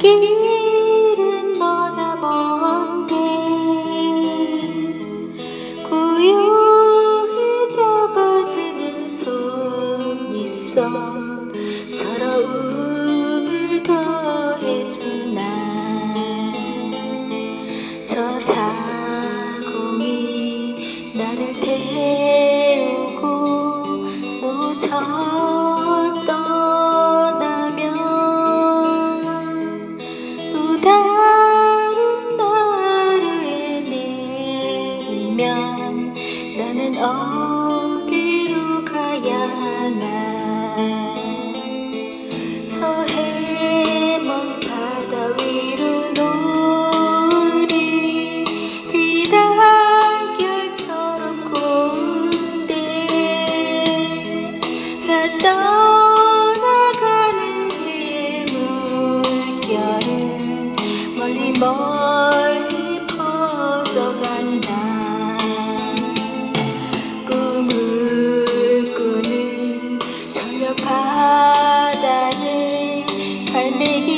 길은 머나먼데 고요히 잡아주는 손 있어 서러움을 더해주나. 저 사공이 나를 태우고 무척 떠나면 또 다른 하루에 내리면 나는 어디로 가야 하나. 서해 먼 바다 위로 노을이 비단결처럼 고운데 나 떠나가는 내 물결은 멀리 멀리 퍼져간다. 꿈을 꾸는 저녁 바다를 갈매기